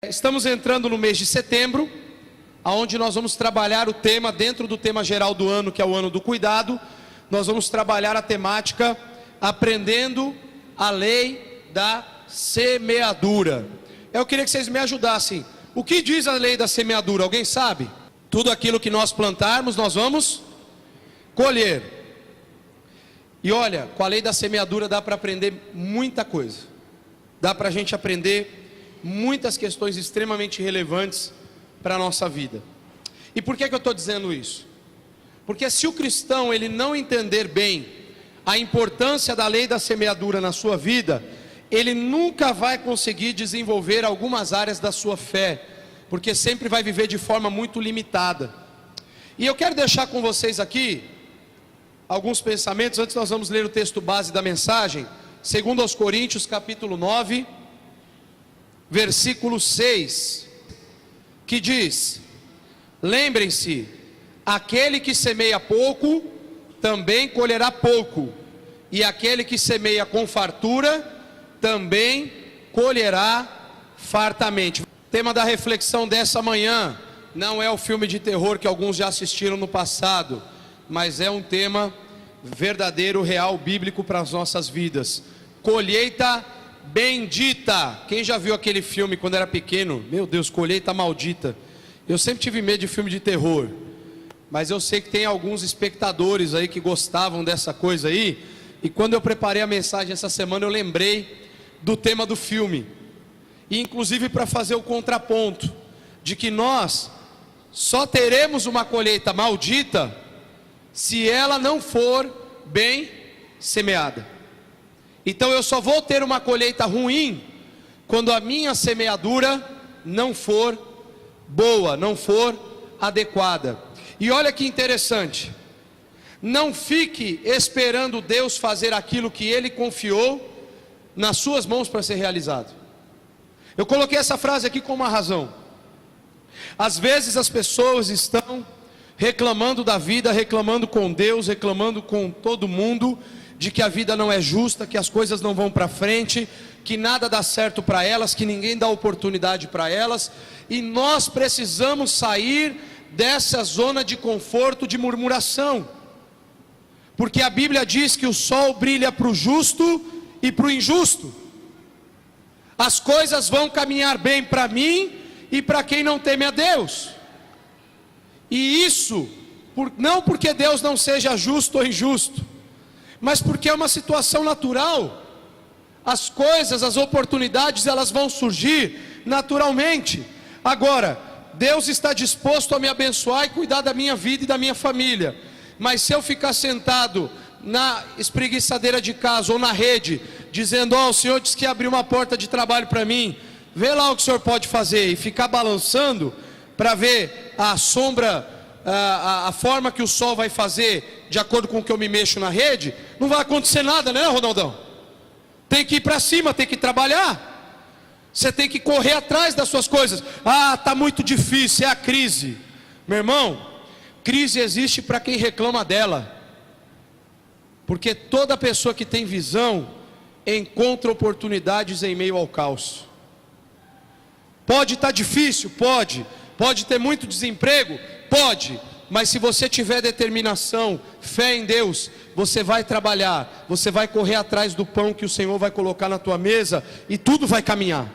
Estamos entrando no mês de setembro, onde nós vamos trabalhar o tema, dentro do tema geral do ano, que é o ano do cuidado. Nós vamos trabalhar a temática aprendendo a lei da semeadura. Eu queria que vocês me ajudassem. O que diz a lei da semeadura? Alguém sabe? Tudo aquilo que nós plantarmos, nós vamos colher. E olha, com a lei da semeadura dá para aprender muita coisa. Dá para a gente aprender muitas questões extremamente relevantes para a nossa vida. E por que eu estou dizendo isso? Porque se o cristão ele não entender bem a importância da lei da semeadura na sua vida, ele nunca vai conseguir desenvolver algumas áreas da sua fé, porque sempre vai viver de forma muito limitada. E eu quero deixar com vocês aqui alguns pensamentos. Antes nós vamos ler o texto base da mensagem, 2 Coríntios capítulo 9, versículo 6, que diz: lembrem-se, aquele que semeia pouco, também colherá pouco, e aquele que semeia com fartura, também colherá fartamente. O tema da reflexão dessa manhã não é o filme de terror que alguns já assistiram no passado, mas é um tema verdadeiro, real, bíblico para as nossas vidas. Colheita bendita. Quem já viu aquele filme quando era pequeno? Meu Deus, colheita maldita. Eu sempre tive medo de filme de terror, mas eu sei que tem alguns espectadores aí que gostavam dessa coisa aí. E quando eu preparei a mensagem essa semana, eu lembrei do tema do filme, e inclusive para fazer o contraponto de que nós só teremos uma colheita maldita se ela não for bem semeada. Então eu só vou ter uma colheita ruim quando a minha semeadura não for boa, não for adequada. E olha que interessante, não fique esperando Deus fazer aquilo que Ele confiou nas suas mãos para ser realizado. Eu coloquei essa frase aqui com uma razão. Às vezes as pessoas estão reclamando da vida, reclamando com Deus, reclamando com todo mundo, de que a vida não é justa, que as coisas não vão para frente, que nada dá certo para elas, que ninguém dá oportunidade para elas, e nós precisamos sair dessa zona de conforto, de murmuração, porque a Bíblia diz que o sol brilha para o justo e para o injusto. As coisas vão caminhar bem para mim e para quem não teme a Deus. E isso, não porque Deus não seja justo ou injusto, mas porque é uma situação natural. As coisas, as oportunidades, elas vão surgir naturalmente. Agora, Deus está disposto a me abençoar e cuidar da minha vida e da minha família. Mas se eu ficar sentado na espreguiçadeira de casa ou na rede, dizendo: ó, o Senhor disse que abriu uma porta de trabalho para mim, vê lá o que o Senhor pode fazer, e ficar balançando para ver a sombra, a forma que o sol vai fazer de acordo com o que eu me mexo na rede, não vai acontecer nada, né, Ronaldão? Tem que ir para cima, tem que trabalhar. Você tem que correr atrás das suas coisas. Ah, está muito difícil, é a crise. Meu irmão, crise existe para quem reclama dela, porque toda pessoa que tem visão encontra oportunidades em meio ao caos. Pode estar difícil? Pode. Pode ter muito desemprego? Pode. Mas se você tiver determinação, fé em Deus, você vai trabalhar, você vai correr atrás do pão que o Senhor vai colocar na tua mesa, e tudo vai caminhar.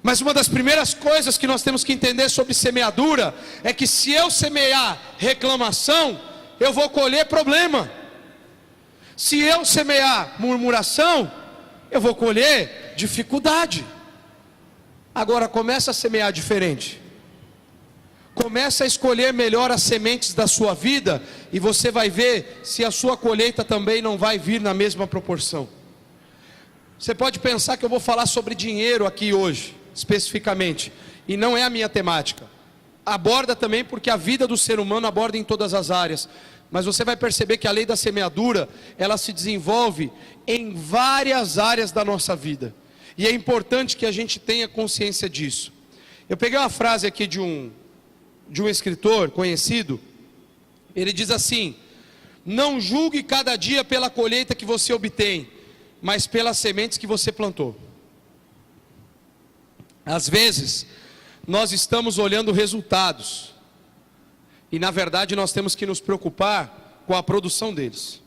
Mas uma das primeiras coisas que nós temos que entender sobre semeadura é que se eu semear reclamação, eu vou colher problema. Se eu semear murmuração, eu vou colher dificuldade. Agora começa a semear diferente. Começa a escolher melhor as sementes da sua vida, e você vai ver se a sua colheita também não vai vir na mesma proporção. Você pode pensar que eu vou falar sobre dinheiro aqui hoje, especificamente, e não é a minha temática. Aborda também, porque a vida do ser humano aborda em todas as áreas. Mas você vai perceber que a lei da semeadura, ela se desenvolve em várias áreas da nossa vida. E é importante que a gente tenha consciência disso. Eu peguei uma frase aqui de um escritor conhecido. Ele diz assim: não julgue cada dia pela colheita que você obtém, mas pelas sementes que você plantou. Às vezes, nós estamos olhando resultados, e na verdade nós temos que nos preocupar com a produção deles.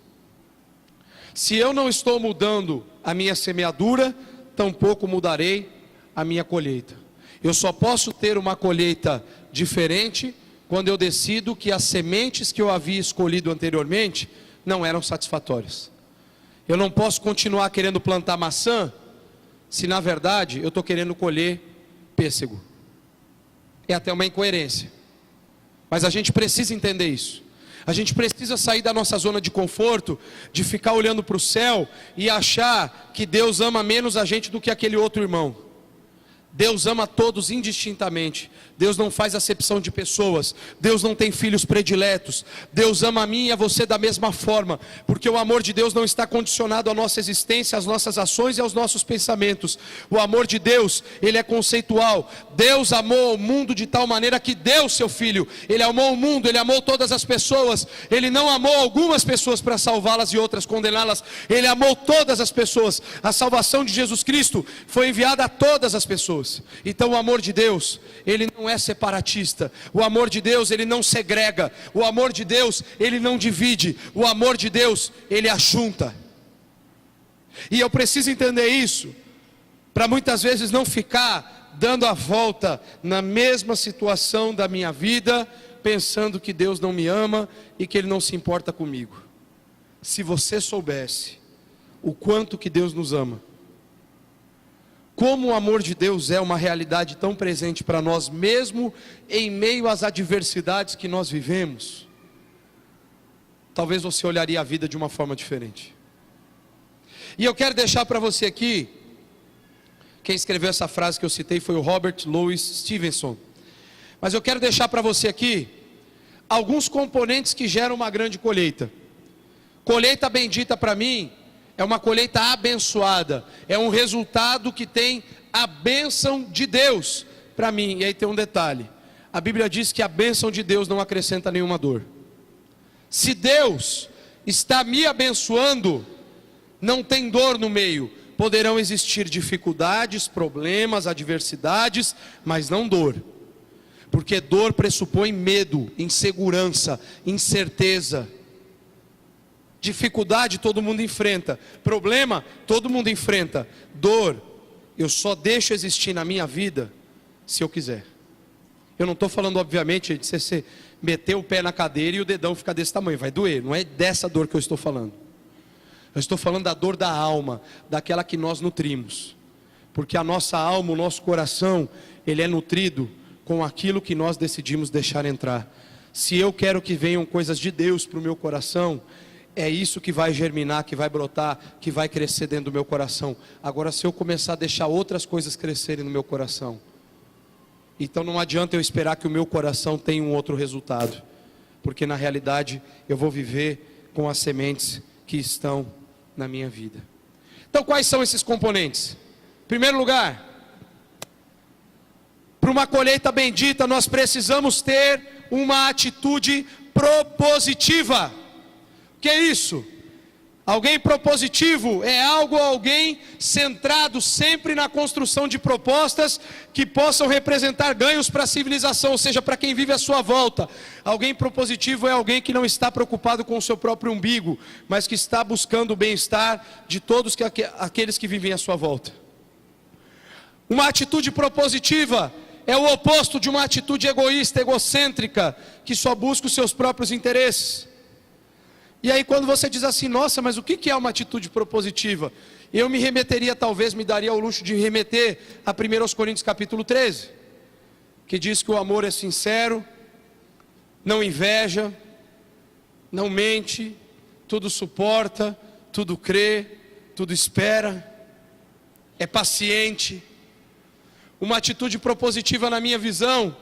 Se eu não estou mudando a minha semeadura, tampouco mudarei a minha colheita. Eu só posso ter uma colheita diferente quando eu decido que as sementes que eu havia escolhido anteriormente não eram satisfatórias. Eu não posso continuar querendo plantar maçã, se na verdade eu estou querendo colher pêssego. É até uma incoerência, mas a gente precisa entender isso. A gente precisa sair da nossa zona de conforto, de ficar olhando para o céu e achar que Deus ama menos a gente do que aquele outro irmão. Deus ama todos indistintamente. Deus não faz acepção de pessoas. Deus não tem filhos prediletos. Deus ama a mim e a você da mesma forma, porque o amor de Deus não está condicionado à nossa existência, às nossas ações e aos nossos pensamentos. O amor de Deus, ele é conceitual. Deus amou o mundo de tal maneira que deu seu Filho. Ele amou o mundo, ele amou todas as pessoas. Ele não amou algumas pessoas para salvá-las e outras condená-las. Ele amou todas as pessoas. A salvação de Jesus Cristo foi enviada a todas as pessoas. Então o amor de Deus, ele não é separatista. O amor de Deus, ele não segrega. O amor de Deus, ele não divide. O amor de Deus, ele ajunta. E eu preciso entender isso, para muitas vezes não ficar dando a volta na mesma situação da minha vida, pensando que Deus não me ama e que ele não se importa comigo. Se você soubesse o quanto que Deus nos ama, como o amor de Deus é uma realidade tão presente para nós, mesmo em meio às adversidades que nós vivemos, talvez você olharia a vida de uma forma diferente. E eu quero deixar para você aqui, quem escreveu essa frase que eu citei foi o Robert Louis Stevenson, mas eu quero deixar para você aqui alguns componentes que geram uma grande colheita. Colheita bendita para mim é uma colheita abençoada, é um resultado que tem a bênção de Deus para mim. E aí tem um detalhe, a Bíblia diz que a bênção de Deus não acrescenta nenhuma dor. Se Deus está me abençoando, não tem dor no meio. Poderão existir dificuldades, problemas, adversidades, mas não dor, porque dor pressupõe medo, insegurança, incerteza. Dificuldade todo mundo enfrenta, problema todo mundo enfrenta, dor eu só deixo existir na minha vida se eu quiser. Eu não estou falando obviamente de você meter o pé na cadeira e o dedão ficar desse tamanho, vai doer, não é dessa dor que eu estou falando. Eu estou falando da dor da alma, daquela que nós nutrimos, porque a nossa alma, o nosso coração, ele é nutrido com aquilo que nós decidimos deixar entrar. Se eu quero que venham coisas de Deus para o meu coração, é isso que vai germinar, que vai brotar, que vai crescer dentro do meu coração. Agora, se eu começar a deixar outras coisas crescerem no meu coração, então não adianta eu esperar que o meu coração tenha um outro resultado, porque na realidade eu vou viver com as sementes que estão na minha vida. Então quais são esses componentes? Em primeiro lugar, para uma colheita bendita nós precisamos ter uma atitude propositiva. O que é isso? Alguém propositivo é algo ou alguém centrado sempre na construção de propostas que possam representar ganhos para a civilização, ou seja, para quem vive à sua volta. Alguém propositivo é alguém que não está preocupado com o seu próprio umbigo, mas que está buscando o bem-estar de todos aqueles que vivem à sua volta. Uma atitude propositiva é o oposto de uma atitude egoísta, egocêntrica, que só busca os seus próprios interesses. E aí quando você diz assim, nossa, mas o que é uma atitude propositiva? Eu me remeteria, talvez me daria o luxo de remeter a 1 Coríntios capítulo 13, que diz que o amor é sincero, não inveja, não mente, tudo suporta, tudo crê, tudo espera, é paciente. Uma atitude propositiva na minha visão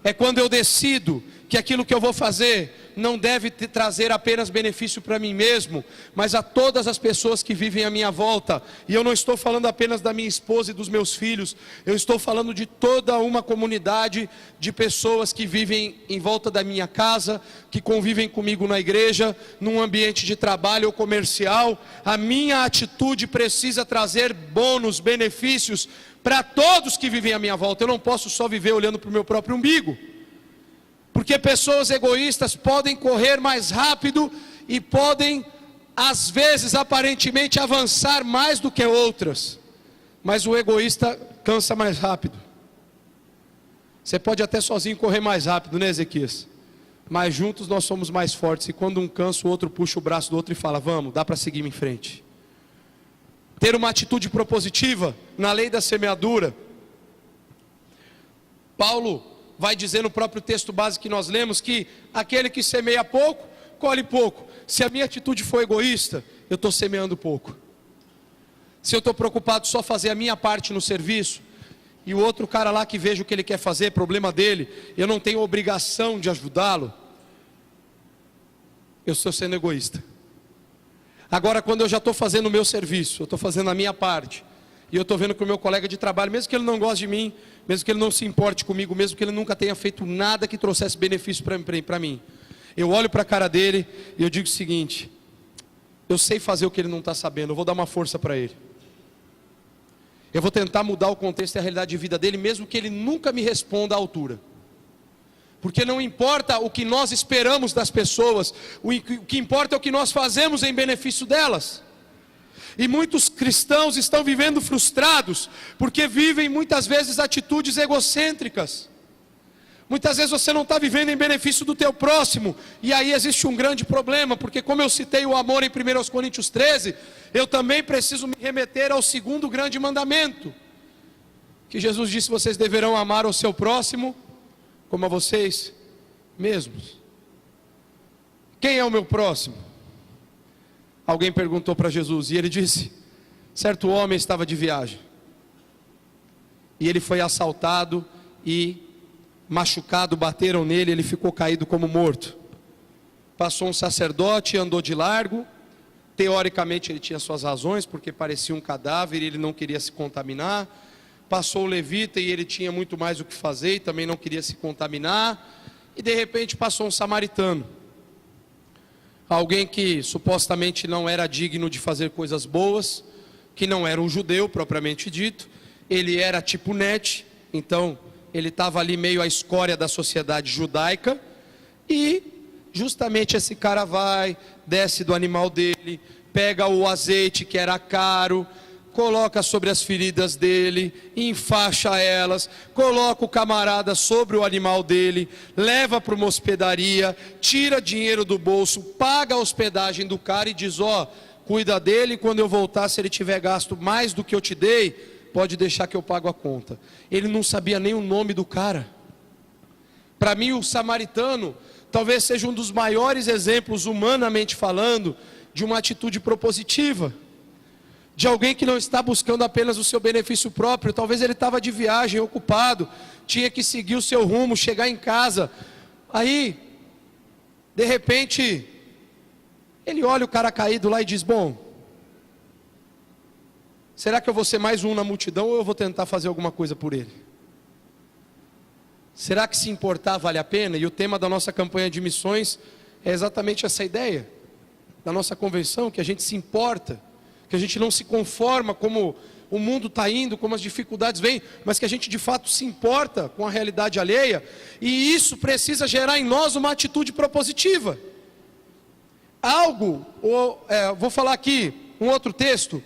é quando eu decido que aquilo que eu vou fazer não deve trazer apenas benefício para mim mesmo, mas a todas as pessoas que vivem à minha volta. E eu não estou falando apenas da minha esposa e dos meus filhos, eu estou falando de toda uma comunidade de pessoas que vivem em volta da minha casa, que convivem comigo na igreja, num ambiente de trabalho ou comercial. A minha atitude precisa trazer bônus, benefícios para todos que vivem à minha volta. Eu não posso só viver olhando para o meu próprio umbigo, porque pessoas egoístas podem correr mais rápido e podem, às vezes, aparentemente avançar mais do que outras, mas o egoísta cansa mais rápido. Você pode até sozinho correr mais rápido, né, Ezequias? Mas juntos nós somos mais fortes, e quando um cansa, o outro puxa o braço do outro e fala: vamos, dá para seguir em frente. Ter uma atitude propositiva na lei da semeadura. Paulo vai dizer no próprio texto base que nós lemos que aquele que semeia pouco, colhe pouco. Se a minha atitude for egoísta, eu estou semeando pouco. Se eu estou preocupado só fazer a minha parte no serviço, e o outro cara lá que veja o que ele quer fazer, problema dele, eu não tenho obrigação de ajudá-lo, eu estou sendo egoísta. Agora, quando eu já estou fazendo o meu serviço, eu estou fazendo a minha parte, e eu estou vendo que o meu colega de trabalho, mesmo que ele não goste de mim, mesmo que ele não se importe comigo, mesmo que ele nunca tenha feito nada que trouxesse benefício para mim, eu olho para a cara dele e eu digo o seguinte: eu sei fazer o que ele não está sabendo, eu vou dar uma força para ele. Eu vou tentar mudar o contexto e a realidade de vida dele, mesmo que ele nunca me responda à altura. Porque não importa o que nós esperamos das pessoas, o que importa é o que nós fazemos em benefício delas. E muitos cristãos estão vivendo frustrados, porque vivem muitas vezes atitudes egocêntricas. Muitas vezes você não está vivendo em benefício do teu próximo, e aí existe um grande problema, porque como eu citei o amor em 1 Coríntios 13, eu também preciso me remeter ao segundo grande mandamento, que Jesus disse: vocês deverão amar o seu próximo como a vocês mesmos. Quem é o meu próximo? Alguém perguntou para Jesus, e ele disse: certo homem estava de viagem, e ele foi assaltado e machucado, bateram nele, ele ficou caído como morto. Passou um sacerdote, andou de largo. Teoricamente ele tinha suas razões, porque parecia um cadáver e ele não queria se contaminar. Passou o levita e ele tinha muito mais o que fazer e também não queria se contaminar. E de repente passou um samaritano, alguém que supostamente não era digno de fazer coisas boas, que não era um judeu propriamente dito. Ele era tipo Net, então ele estava ali meio à escória da sociedade judaica. E justamente esse cara vai, desce do animal dele, pega o azeite que era caro, coloca sobre as feridas dele, enfaixa elas, coloca o camarada sobre o animal dele, leva para uma hospedaria, tira dinheiro do bolso, paga a hospedagem do cara e diz: ó, cuida dele, quando eu voltar, se ele tiver gasto mais do que eu te dei, pode deixar que eu pago a conta. Ele não sabia nem o nome do cara. Para mim, o samaritano talvez seja um dos maiores exemplos, humanamente falando, de uma atitude propositiva, de alguém que não está buscando apenas o seu benefício próprio. Talvez ele estava de viagem, ocupado, tinha que seguir o seu rumo, chegar em casa. Aí, de repente, ele olha o cara caído lá e diz: bom, será que eu vou ser mais um na multidão, ou eu vou tentar fazer alguma coisa por ele? Será que se importar vale a pena? E o tema da nossa campanha de missões é exatamente essa ideia, da nossa convenção, que a gente se importa, que a gente não se conforma como o mundo está indo, como as dificuldades vêm, mas que a gente de fato se importa com a realidade alheia, e isso precisa gerar em nós uma atitude propositiva. Vou falar aqui um outro texto,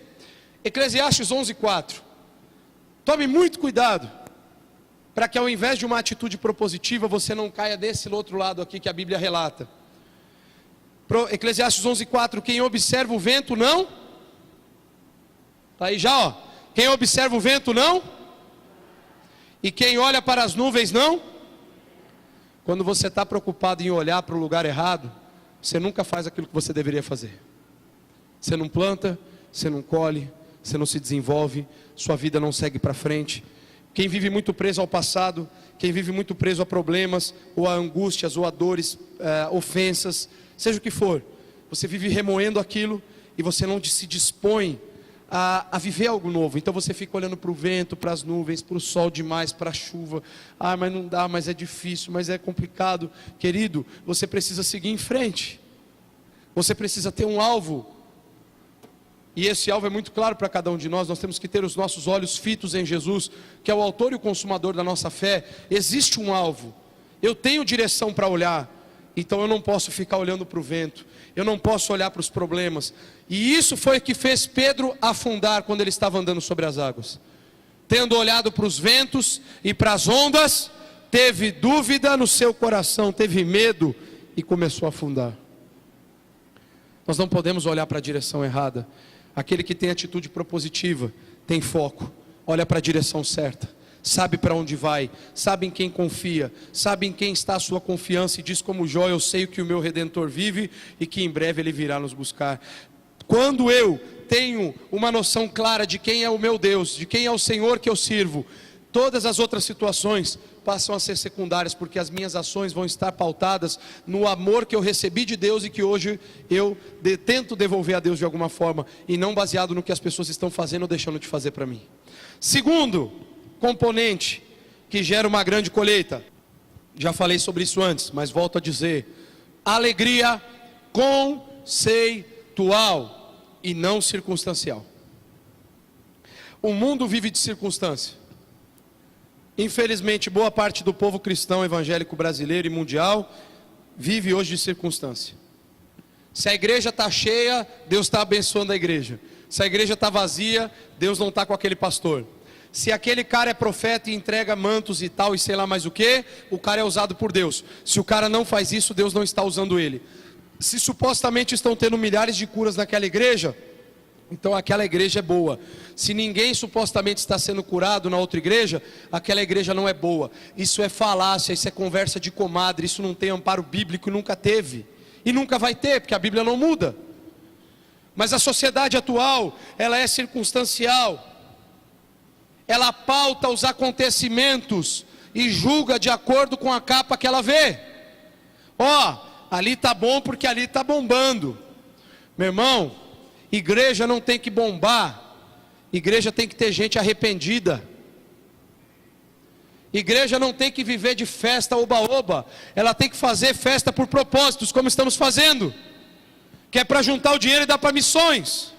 Eclesiastes 11:4. Tome muito cuidado, para que ao invés de uma atitude propositiva, você não caia desse outro lado aqui que a Bíblia relata. Eclesiastes 11:4, quem observa o vento não... Está aí já, ó. Quem observa o vento não... E quem olha para as nuvens não... Quando você está preocupado em olhar para o lugar errado, você nunca faz aquilo que você deveria fazer. Você não planta, você não colhe, você não se desenvolve, sua vida não segue para frente. Quem vive muito preso ao passado, quem vive muito preso a problemas, ou a angústias, ou a dores, ofensas, seja o que for, você vive remoendo aquilo, e você não se dispõe a viver algo novo. Então você fica olhando para o vento, para as nuvens, para o sol demais, para a chuva. Ah, mas não dá, mas é difícil, mas é complicado. Querido, você precisa seguir em frente. Você precisa ter um alvo E esse alvo é muito claro para cada um de nós. Nós temos que ter os nossos olhos fitos em Jesus, que é o autor e o consumador da nossa fé. Existe um alvo, eu tenho direção para olhar, então eu não posso ficar olhando para o vento, eu não posso olhar para os problemas. E isso foi o que fez Pedro afundar quando ele estava andando sobre as águas. Tendo olhado para os ventos e para as ondas, teve dúvida no seu coração, teve medo e começou a afundar. Nós não podemos olhar para a direção errada. Aquele que tem atitude propositiva, tem foco, olha para a direção certa, sabe para onde vai, sabe em quem confia, sabe em quem está a sua confiança, e diz como Jó: eu sei que o meu Redentor vive e que em breve ele virá nos buscar. Quando eu tenho uma noção clara de quem é o meu Deus, de quem é o Senhor que eu sirvo, todas as outras situações passam a ser secundárias, porque as minhas ações vão estar pautadas no amor que eu recebi de Deus e que hoje eu tento devolver a Deus de alguma forma, e não baseado no que as pessoas estão fazendo ou deixando de fazer para mim. Segundo componente que gera uma grande colheita, já falei sobre isso antes, mas volto a dizer: alegria conceitual e não circunstancial. O mundo vive de circunstância. Infelizmente, boa parte do povo cristão evangélico brasileiro e mundial vive hoje de circunstância. Se a igreja está cheia, Deus está abençoando a igreja. Se a igreja está vazia, Deus não está com aquele pastor. Se aquele cara é profeta e entrega mantos e tal e sei lá mais o que, o cara é usado por Deus. Se o cara não faz isso, Deus não está usando ele. Se supostamente estão tendo milhares de curas naquela igreja, então aquela igreja é boa. Se ninguém supostamente está sendo curado na outra igreja, aquela igreja não é boa. Isso é falácia, isso é conversa de comadre, isso não tem amparo bíblico e nunca teve. E nunca vai ter, porque a Bíblia não muda. Mas a sociedade atual, ela é circunstancial. Ela pauta os acontecimentos e julga de acordo com a capa que ela vê. Ali está bom porque ali está bombando. Meu irmão, igreja não tem que bombar, igreja tem que ter gente arrependida. Igreja não tem que viver de festa oba-oba, ela tem que fazer festa por propósitos, como estamos fazendo, que é para juntar o dinheiro e dar para missões.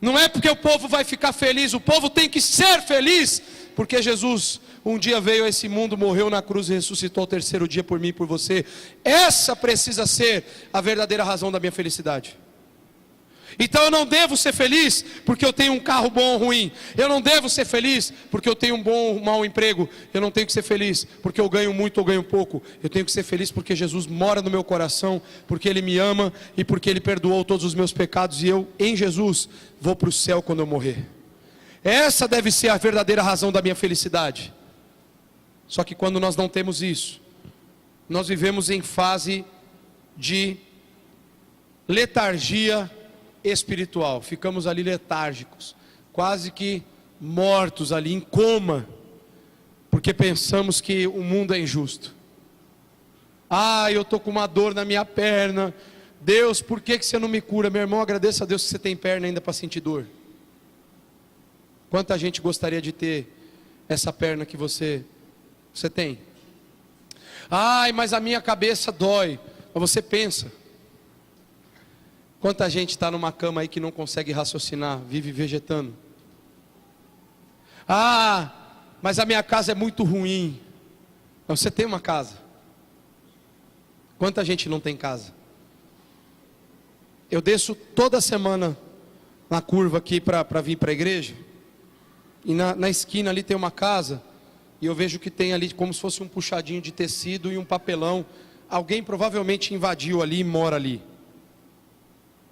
Não é porque o povo vai ficar feliz, o povo tem que ser feliz, porque Jesus um dia veio a esse mundo, morreu na cruz e ressuscitou ao terceiro dia por mim e por você. Essa precisa ser a verdadeira razão da minha felicidade. Então eu não devo ser feliz porque eu tenho um carro bom ou ruim. Eu não devo ser feliz porque eu tenho um bom ou mau emprego. Eu não tenho que ser feliz porque eu ganho muito ou ganho pouco. Eu tenho que ser feliz porque Jesus mora no meu coração, porque Ele me ama e porque Ele perdoou todos os meus pecados. E eu, em Jesus, vou para o céu quando eu morrer. Essa deve ser a verdadeira razão da minha felicidade. Só que quando nós não temos isso, nós vivemos em fase de letargia espiritual, ficamos ali letárgicos, quase que mortos ali, em coma, porque pensamos que o mundo é injusto. Eu estou com uma dor na minha perna, Deus, por que você não me cura? Meu irmão, agradeça a Deus que você tem perna ainda para sentir dor. Quanta gente gostaria de ter essa perna que você tem? Mas a minha cabeça dói. Mas você pensa. Quanta gente está numa cama aí que não consegue raciocinar, vive vegetando. Mas a minha casa é muito ruim. Mas você tem uma casa. Quanta gente não tem casa? Eu desço toda semana na curva aqui para vir para a igreja. E na esquina ali tem uma casa. E eu vejo que tem ali como se fosse um puxadinho de tecido e um papelão. Alguém provavelmente invadiu ali e mora ali.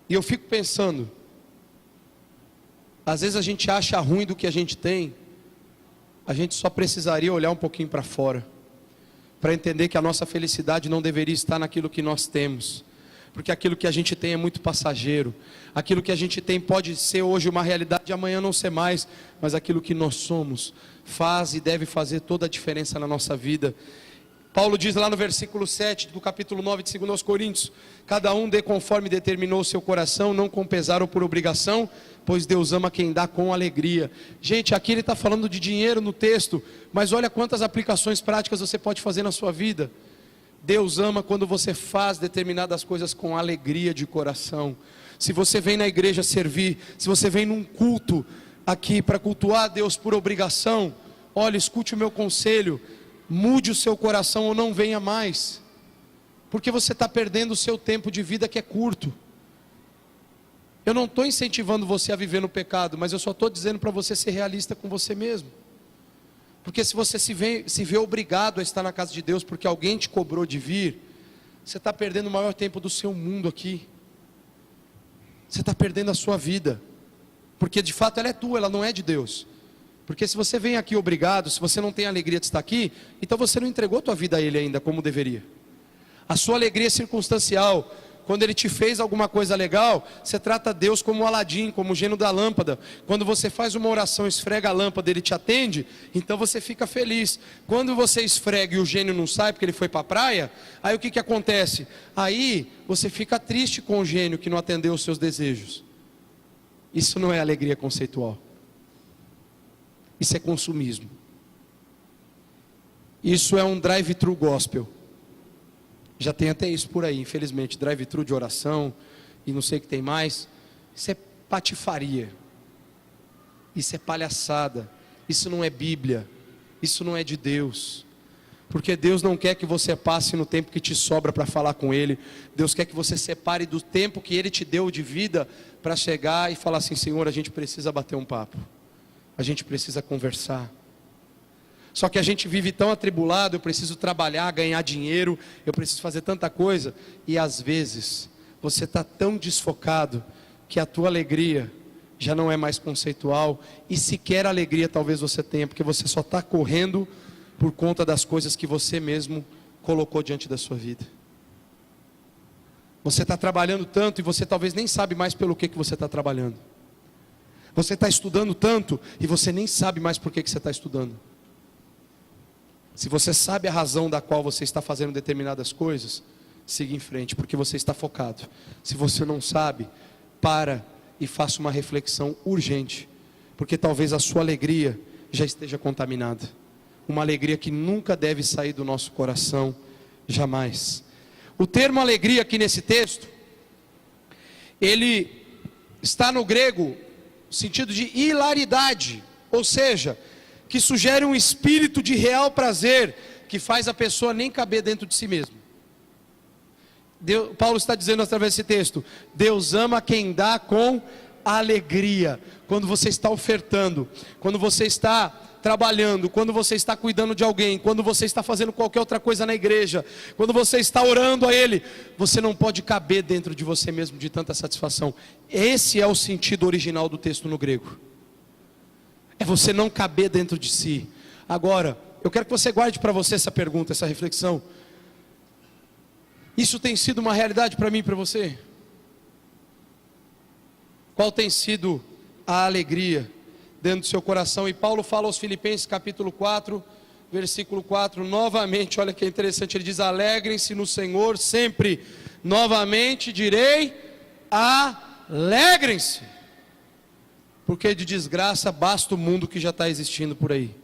E eu fico pensando, às vezes a gente acha ruim do que a gente tem, a gente só precisaria olhar um pouquinho para fora, para entender que a nossa felicidade não deveria estar naquilo que nós temos, porque aquilo que a gente tem é muito passageiro, aquilo que a gente tem pode ser hoje uma realidade e amanhã não ser mais, mas aquilo que nós somos, faz e deve fazer toda a diferença na nossa vida. Paulo diz lá no versículo 7 do capítulo 9 de 2 Coríntios: cada um dê conforme determinou o seu coração, não com pesar ou por obrigação, pois Deus ama quem dá com alegria. Gente, aqui ele está falando de dinheiro no texto, mas olha quantas aplicações práticas você pode fazer na sua vida. Deus ama quando você faz determinadas coisas com alegria de coração. Se você vem na igreja servir, se você vem num culto aqui para cultuar a Deus por obrigação, olha, escute o meu conselho, mude o seu coração ou não venha mais, porque você está perdendo o seu tempo de vida que é curto. Eu não estou incentivando você a viver no pecado, mas eu só estou dizendo para você ser realista com você mesmo. Porque se você se vê obrigado a estar na casa de Deus porque alguém te cobrou de vir, você está perdendo o maior tempo do seu mundo aqui. Você está perdendo a sua vida, porque de fato ela é tua, ela não é de Deus. Porque se você vem aqui obrigado, se você não tem alegria de estar aqui, então você não entregou a tua vida a Ele ainda como deveria. A sua alegria é circunstancial. Quando Ele te fez alguma coisa legal, você trata Deus como o Aladim, como o gênio da lâmpada. Quando você faz uma oração, esfrega a lâmpada, Ele te atende, então você fica feliz. Quando você esfrega e o gênio não sai porque ele foi para a praia, aí o que acontece? Aí você fica triste com o gênio que não atendeu os seus desejos. Isso não é alegria conceitual. Isso é consumismo. Isso é um drive-thru gospel. Já tem até isso por aí, infelizmente, drive-thru de oração e não sei o que tem mais. Isso é patifaria, isso é palhaçada, isso não é Bíblia, isso não é de Deus. Porque Deus não quer que você passe no tempo que te sobra para falar com Ele. Deus quer que você separe do tempo que Ele te deu de vida para chegar e falar assim: Senhor, a gente precisa bater um papo, a gente precisa conversar. Só que a gente vive tão atribulado, eu preciso trabalhar, ganhar dinheiro, eu preciso fazer tanta coisa, e às vezes você está tão desfocado que a tua alegria já não é mais conceitual, e sequer alegria talvez você tenha, porque você só está correndo por conta das coisas que você mesmo colocou diante da sua vida. Você está trabalhando tanto e você talvez nem sabe mais pelo que você está trabalhando. Você está estudando tanto e você nem sabe mais por que você está estudando. Se você sabe a razão da qual você está fazendo determinadas coisas, siga em frente, porque você está focado. Se você não sabe, para e faça uma reflexão urgente, porque talvez a sua alegria já esteja contaminada. Uma alegria que nunca deve sair do nosso coração, jamais. O termo alegria aqui nesse texto, ele está no grego, no sentido de hilaridade, ou seja, que sugere um espírito de real prazer, que faz a pessoa nem caber dentro de si mesmo. Paulo está dizendo através desse texto: Deus ama quem dá com alegria. Quando você está ofertando, quando você está trabalhando, quando você está cuidando de alguém, quando você está fazendo qualquer outra coisa na igreja, quando você está orando a Ele, você não pode caber dentro de você mesmo de tanta satisfação. Esse é o sentido original do texto no grego. É você não caber dentro de si. Agora, eu quero que você guarde para você essa pergunta, essa reflexão. Isso tem sido uma realidade para mim e para você? Qual tem sido a alegria dentro do seu coração? E Paulo fala aos Filipenses capítulo 4, versículo 4, novamente, olha que interessante, ele diz: alegrem-se no Senhor sempre. Novamente direi, alegrem-se. Porque de desgraça basta o mundo que já está existindo por aí.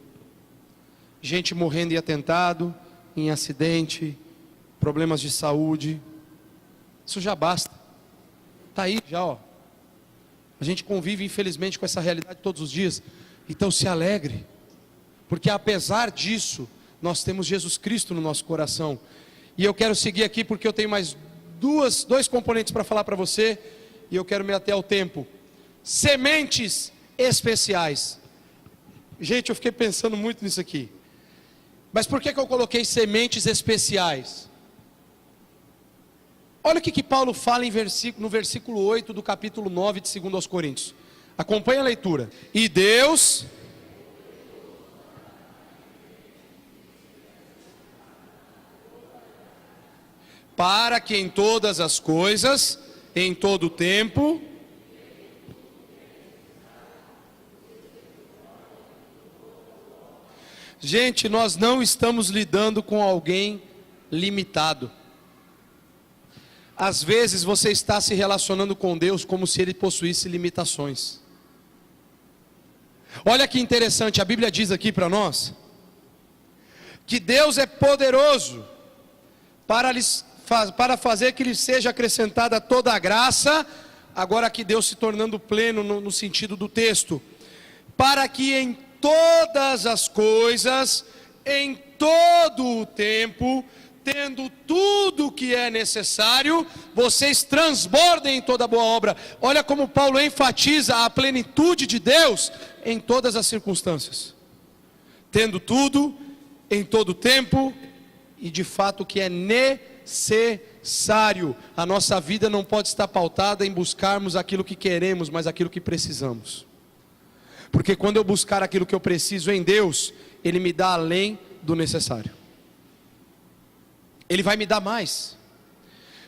Gente morrendo em atentado, em acidente, problemas de saúde. Isso já basta. Está aí já, ó. A gente convive infelizmente com essa realidade todos os dias. Então se alegre. Porque apesar disso, nós temos Jesus Cristo no nosso coração. E eu quero seguir aqui porque eu tenho mais dois componentes para falar para você. E eu quero me ater ao tempo. Sementes especiais. Gente, eu fiquei pensando muito nisso aqui. Mas por que eu coloquei sementes especiais? Olha o que Paulo fala no versículo 8 do capítulo 9 de 2 aos Coríntios. Acompanhe a leitura. E Deus... para que em todas as coisas, em todo o tempo... Gente, nós não estamos lidando com alguém limitado. Às vezes você está se relacionando com Deus como se Ele possuísse limitações. Olha que interessante, a Bíblia diz aqui para nós que Deus é poderoso para fazer que lhe seja acrescentada toda a graça, agora aqui Deus se tornando pleno no sentido do texto, para que em todas as coisas, em todo o tempo, tendo tudo o que é necessário, vocês transbordem em toda boa obra. Olha como Paulo enfatiza a plenitude de Deus em todas as circunstâncias. Tendo tudo, em todo o tempo, e de fato o que é necessário. A nossa vida não pode estar pautada em buscarmos aquilo que queremos, mas aquilo que precisamos. Porque quando eu buscar aquilo que eu preciso em Deus, Ele me dá além do necessário. Ele vai me dar mais.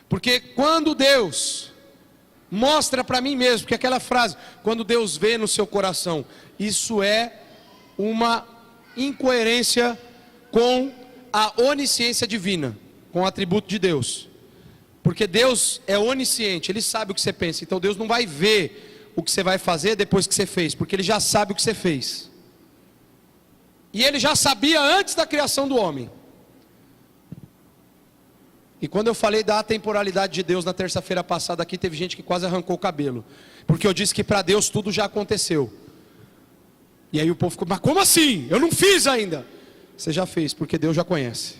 Porque quando Deus mostra para mim mesmo, que aquela frase, quando Deus vê no seu coração, isso é uma incoerência com a onisciência divina, com o atributo de Deus. Porque Deus é onisciente, Ele sabe o que você pensa. Então Deus não vai ver o que você vai fazer depois que você fez, porque Ele já sabe o que você fez. E Ele já sabia antes da criação do homem. E quando eu falei da atemporalidade de Deus na terça-feira passada aqui, teve gente que quase arrancou o cabelo, porque eu disse que para Deus tudo já aconteceu. E aí o povo ficou, mas como assim? Eu não fiz ainda. Você já fez, porque Deus já conhece.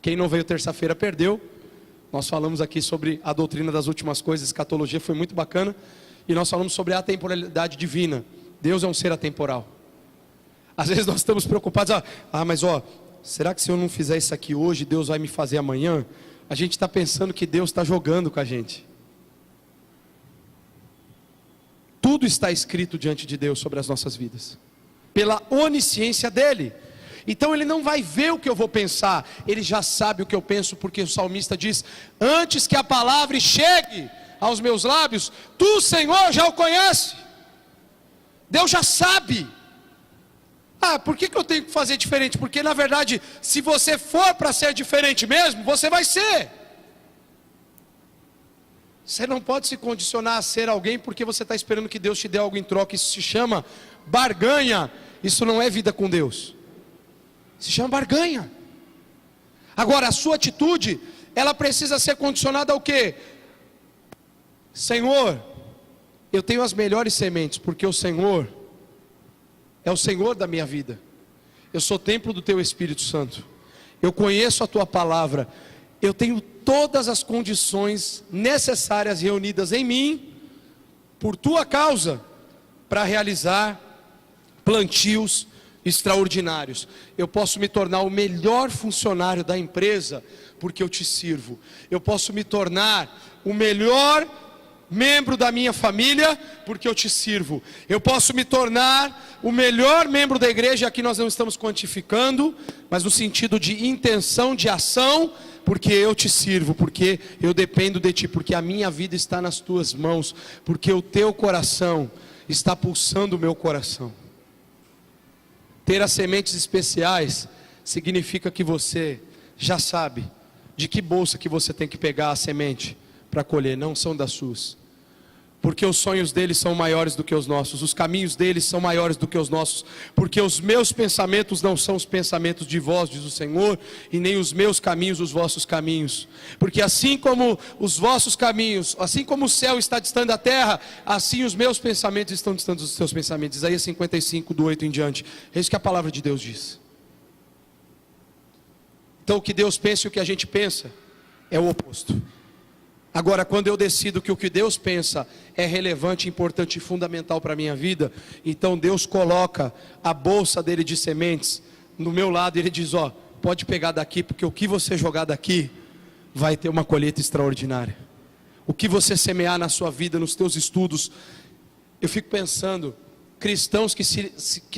Quem não veio terça-feira perdeu. Nós falamos aqui sobre a doutrina das últimas coisas, escatologia, foi muito bacana. E nós falamos sobre a atemporalidade divina. Deus é um ser atemporal. Às vezes nós estamos preocupados, mas será que se eu não fizer isso aqui hoje, Deus vai me fazer amanhã? A gente está pensando que Deus está jogando com a gente. Tudo está escrito diante de Deus sobre as nossas vidas, pela onisciência dEle. Então Ele não vai ver o que eu vou pensar, Ele já sabe o que eu penso, porque o salmista diz, antes que a palavra chegue aos meus lábios, Tu, Senhor, já o conhece. Deus já sabe. Por que eu tenho que fazer diferente? Porque na verdade, se você for para ser diferente mesmo, você vai ser. Você não pode se condicionar a ser alguém porque você está esperando que Deus te dê algo em troca. Isso se chama barganha. Isso não é vida com Deus. Se chama barganha. Agora, a sua atitude, ela precisa ser condicionada ao quê? Senhor, eu tenho as melhores sementes, porque o Senhor é o Senhor da minha vida. Eu sou templo do Teu Espírito Santo. Eu conheço a Tua palavra. Eu tenho todas as condições necessárias reunidas em mim, por Tua causa, para realizar plantios extraordinários. Eu posso me tornar o melhor funcionário da empresa, porque eu Te sirvo. Eu posso me tornar o melhor membro da minha família, porque eu Te sirvo. Eu posso me tornar o melhor membro da igreja. Aqui nós não estamos quantificando, mas no sentido de intenção, de ação, porque eu Te sirvo, porque eu dependo de Ti, porque a minha vida está nas Tuas mãos, porque o Teu coração está pulsando o meu coração. Ter as sementes especiais significa que você já sabe de que bolsa que você tem que pegar a semente para colher, não são das suas. Porque os sonhos deles são maiores do que os nossos, os caminhos deles são maiores do que os nossos, porque os meus pensamentos não são os pensamentos de vós, diz o Senhor, e nem os meus caminhos os vossos caminhos. Porque assim como os vossos caminhos, assim como o céu está distante da terra, assim os meus pensamentos estão distantes dos teus pensamentos. Isaías 55, do 8 em diante. É isso que a palavra de Deus diz. Então o que Deus pensa e o que a gente pensa é o oposto. Agora, quando eu decido que o que Deus pensa é relevante, importante e fundamental para a minha vida, então Deus coloca a bolsa dele de sementes no meu lado e Ele diz, pode pegar daqui, porque o que você jogar daqui vai ter uma colheita extraordinária. O que você semear na sua vida, nos teus estudos. Eu fico pensando, cristãos que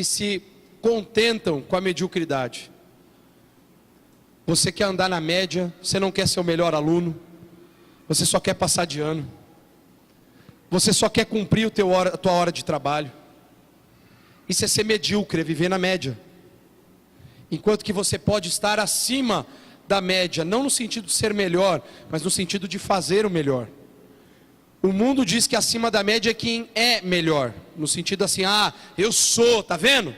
se contentam com a mediocridade. Você quer andar na média, você não quer ser o melhor aluno, você só quer passar de ano, você só quer cumprir a tua hora de trabalho. Isso é ser medíocre, é viver na média. Enquanto que você pode estar acima da média, não no sentido de ser melhor, mas no sentido de fazer o melhor. O mundo diz que acima da média é quem é melhor, no sentido assim, eu sou, tá vendo?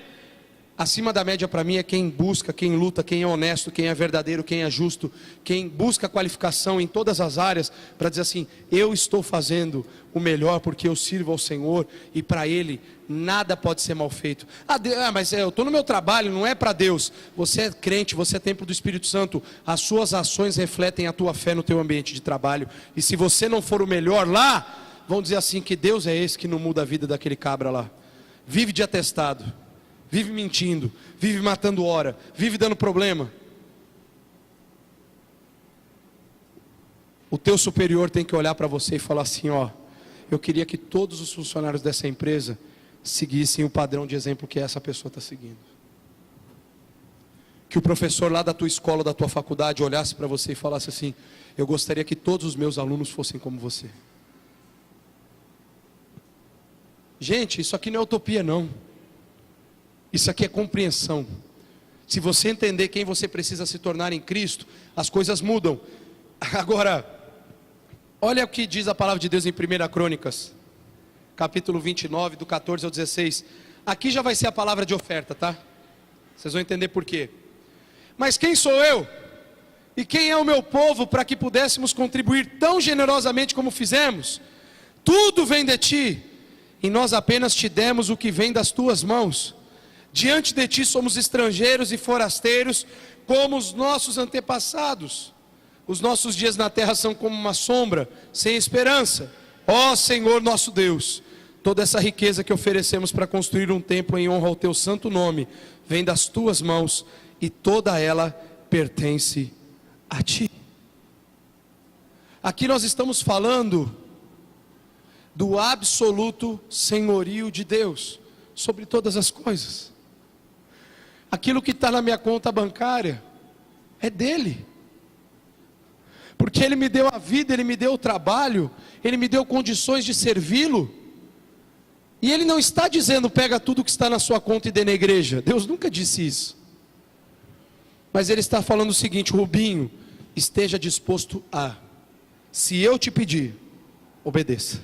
Acima da média para mim é quem busca, quem luta, quem é honesto, quem é verdadeiro, quem é justo, quem busca qualificação em todas as áreas para dizer assim: eu estou fazendo o melhor porque eu sirvo ao Senhor e para Ele nada pode ser mal feito. Mas eu estou no meu trabalho, não é para Deus. Você é crente, você é templo do Espírito Santo, as suas ações refletem a tua fé no teu ambiente de trabalho. E se você não for o melhor lá, vão dizer assim que Deus é esse que não muda a vida daquele cabra lá. Vive de atestado, vive mentindo, vive matando hora, vive dando problema. O teu superior tem que olhar para você e falar assim: ó, eu queria que todos os funcionários dessa empresa seguissem o padrão de exemplo que essa pessoa está seguindo. Que o professor lá da tua escola, da tua faculdade, olhasse para você e falasse assim: eu gostaria que todos os meus alunos fossem como você. Gente, isso aqui não é utopia não. Isso aqui é compreensão. Se você entender quem você precisa se tornar em Cristo, as coisas mudam. Agora, olha o que diz a palavra de Deus em 1 Crônicas, capítulo 29, do 14 ao 16. Aqui já vai ser a palavra de oferta, tá? Vocês vão entender por quê. Mas quem sou eu? E quem é o meu povo para que pudéssemos contribuir tão generosamente como fizemos? Tudo vem de ti, e nós apenas te demos o que vem das tuas mãos. Diante de ti somos estrangeiros e forasteiros, como os nossos antepassados. Os nossos dias na terra são como uma sombra, sem esperança. Ó Senhor nosso Deus, toda essa riqueza que oferecemos para construir um templo em honra ao teu santo nome, vem das tuas mãos, e toda ela pertence a ti. Aqui nós estamos falando do absoluto senhorio de Deus sobre todas as coisas. Aquilo que está na minha conta bancária é dele, porque Ele me deu a vida, Ele me deu o trabalho, Ele me deu condições de servi-lo. E Ele não está dizendo: pega tudo que está na sua conta e dê na igreja. Deus nunca disse isso. Mas Ele está falando o seguinte: Rubinho, esteja disposto a, se eu te pedir, obedeça.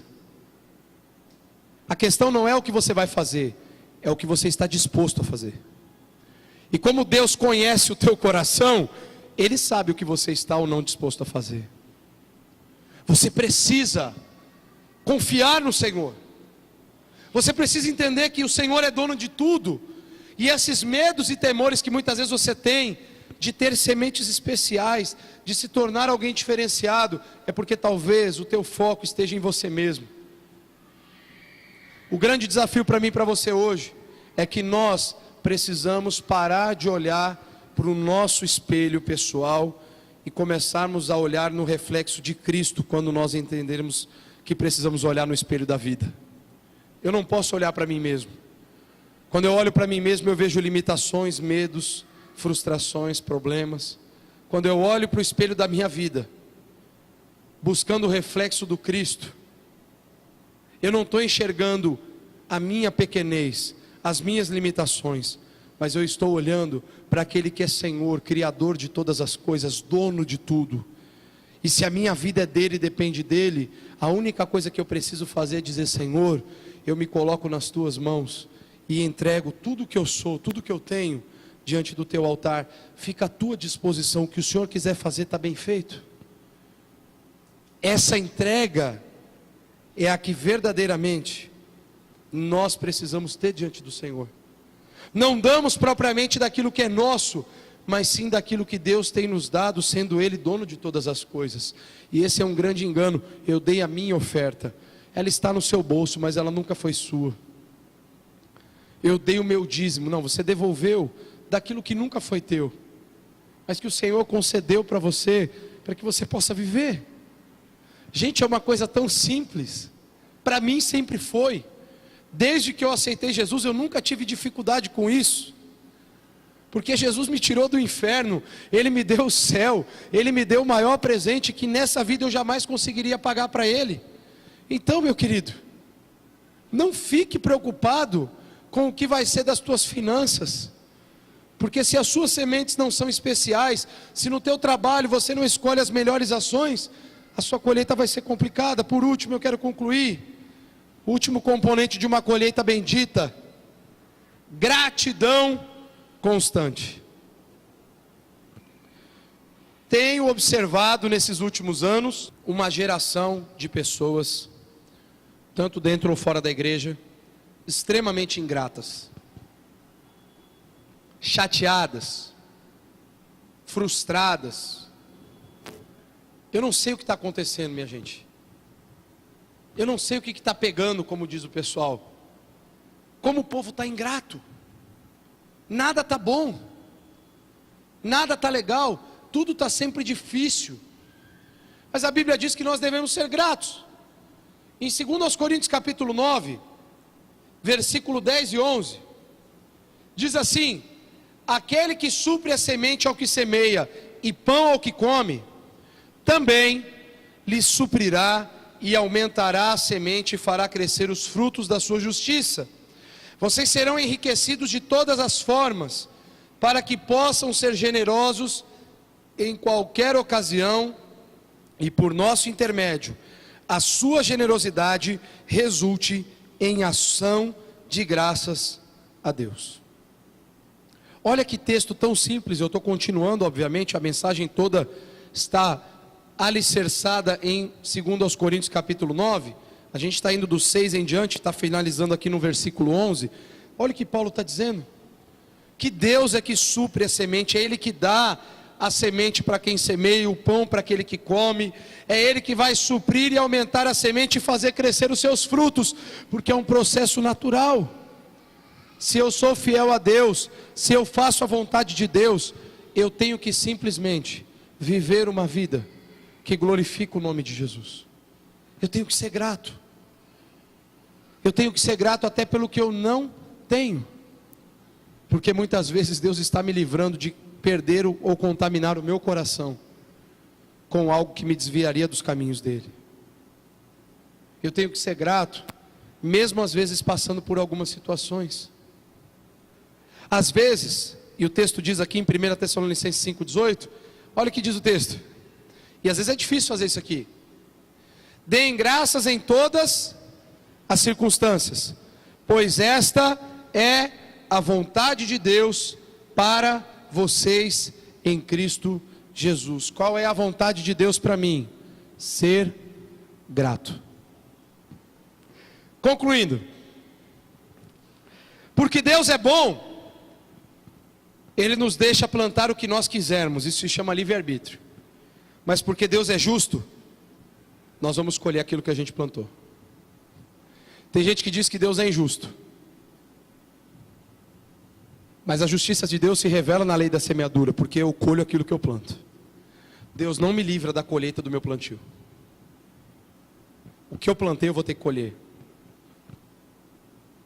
A questão não é o que você vai fazer, é o que você está disposto a fazer. E como Deus conhece o teu coração, Ele sabe o que você está ou não disposto a fazer. Você precisa confiar no Senhor. Você precisa entender que o Senhor é dono de tudo. E esses medos e temores que muitas vezes você tem, de ter sementes especiais, de se tornar alguém diferenciado, é porque talvez o teu foco esteja em você mesmo. O grande desafio para mim e para você hoje, é que nós precisamos parar de olhar para o nosso espelho pessoal e começarmos a olhar no reflexo de Cristo, quando nós entendermos que precisamos olhar no espelho da vida. Eu não posso olhar para mim mesmo. Quando eu olho para mim mesmo, eu vejo limitações, medos, frustrações, problemas. Quando eu olho para o espelho da minha vida, buscando o reflexo do Cristo, eu não estou enxergando a minha pequenez, as minhas limitações, mas eu estou olhando para aquele que é Senhor, Criador de todas as coisas, dono de tudo. E se a minha vida é dele, depende dele, a única coisa que eu preciso fazer é dizer: Senhor, eu me coloco nas tuas mãos e entrego tudo que eu sou, tudo que eu tenho diante do teu altar. Fica à tua disposição, o que o Senhor quiser fazer está bem feito. Essa entrega é a que verdadeiramente nós precisamos ter diante do Senhor. Não damos propriamente daquilo que é nosso, mas sim daquilo que Deus tem nos dado, sendo Ele dono de todas as coisas. E esse é um grande engano. Eu dei a minha oferta, ela está no seu bolso, mas ela nunca foi sua. Eu dei o meu dízimo, não, você devolveu daquilo que nunca foi teu, mas que o Senhor concedeu para você, para que você possa viver. Gente, é uma coisa tão simples. Para mim sempre foi. Desde que eu aceitei Jesus, eu nunca tive dificuldade com isso. Porque Jesus me tirou do inferno, Ele me deu o céu, Ele me deu o maior presente que nessa vida eu jamais conseguiria pagar para Ele. Então, meu querido, não fique preocupado com o que vai ser das tuas finanças. Porque se as suas sementes não são especiais, se no teu trabalho você não escolhe as melhores ações, a sua colheita vai ser complicada. Por último, eu quero concluir. O último componente de uma colheita bendita: gratidão constante. Tenho observado nesses últimos anos uma geração de pessoas, tanto dentro ou fora da igreja, extremamente ingratas, chateadas, frustradas. Eu não sei o que está acontecendo, minha gente. Eu não sei o que está pegando, como diz o pessoal. Como o povo está ingrato. Nada está bom. Nada está legal. Tudo está sempre difícil. Mas a Bíblia diz que nós devemos ser gratos. Em 2 Coríntios capítulo 9, versículo 10 e 11, diz assim: aquele que supre a semente ao que semeia e pão ao que come, também lhe suprirá e aumentará a semente e fará crescer os frutos da sua justiça. Vocês serão enriquecidos de todas as formas, para que possam ser generosos em qualquer ocasião, e por nosso intermédio, a sua generosidade resulte em ação de graças a Deus. Olha que texto tão simples. Eu estou continuando, obviamente, a mensagem toda está alicerçada em 2 Coríntios capítulo 9, a gente está indo do 6 em diante, está finalizando aqui no versículo 11, olha o que Paulo está dizendo, que Deus é que supre a semente, é Ele que dá a semente para quem semeia, o pão para aquele que come, é Ele que vai suprir e aumentar a semente e fazer crescer os seus frutos, porque é um processo natural. Se eu sou fiel a Deus, se eu faço a vontade de Deus, eu tenho que simplesmente viver uma vida que glorifica o nome de Jesus. Eu tenho que ser grato. Eu tenho que ser grato até pelo que eu não tenho, porque muitas vezes Deus está me livrando de perder ou contaminar o meu coração com algo que me desviaria dos caminhos dele. Eu tenho que ser grato, mesmo às vezes passando por algumas situações. Às vezes, e o texto diz aqui em 1 Tessalonicenses 5,18, olha o que diz o texto, e às vezes é difícil fazer isso aqui: deem graças em todas as circunstâncias, pois esta é a vontade de Deus para vocês em Cristo Jesus. Qual é a vontade de Deus para mim? Ser grato. Concluindo, porque Deus é bom, Ele nos deixa plantar o que nós quisermos, isso se chama livre-arbítrio. Mas porque Deus é justo, nós vamos colher aquilo que a gente plantou. Tem gente que diz que Deus é injusto, mas a justiça de Deus se revela na lei da semeadura, porque eu colho aquilo que eu planto. Deus não me livra da colheita do meu plantio. O que eu plantei eu vou ter que colher.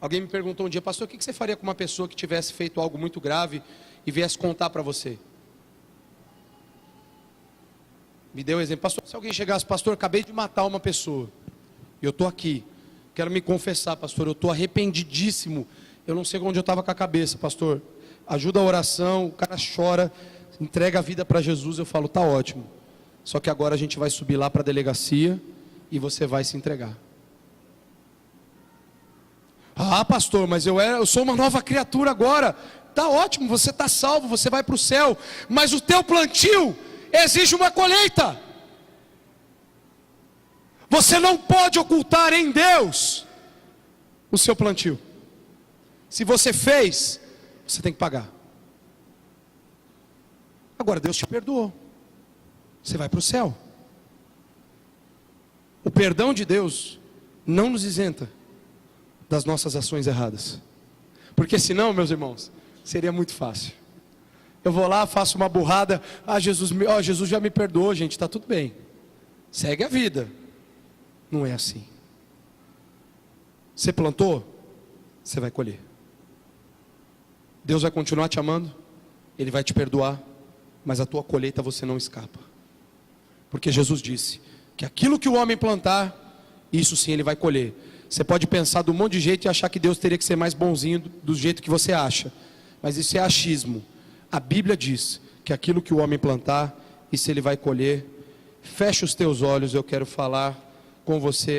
Alguém me perguntou um dia: pastor, o que você faria com uma pessoa que tivesse feito algo muito grave e viesse contar para você? Me deu um exemplo: pastor, se alguém chegasse: pastor, acabei de matar uma pessoa, eu estou aqui, quero me confessar, pastor, eu estou arrependidíssimo, eu não sei onde eu estava com a cabeça, pastor, ajuda a oração. O cara chora, entrega a vida para Jesus. Eu falo: tá ótimo, só que agora a gente vai subir lá para a delegacia e você vai se entregar. Ah, pastor, mas eu sou uma nova criatura agora. Tá ótimo, você está salvo, você vai para o céu, mas o teu plantio exige uma colheita. Você não pode ocultar em Deus o seu plantio. Se você fez, você tem que pagar. Agora Deus te perdoou, você vai para o céu. O perdão de Deus não nos isenta das nossas ações erradas, porque senão, meus irmãos, seria muito fácil. Eu vou lá, faço uma burrada: ah, Jesus já me perdoou, gente, está tudo bem, segue a vida. Não é assim. Você plantou, você vai colher. Deus vai continuar te amando, Ele vai te perdoar, mas a tua colheita você não escapa, porque Jesus disse que aquilo que o homem plantar, isso sim ele vai colher. Você pode pensar de um monte de jeito e achar que Deus teria que ser mais bonzinho do jeito que você acha, mas isso é achismo. A Bíblia diz que aquilo que o homem plantar, isso ele vai colher. Fecha os teus olhos, eu quero falar com você.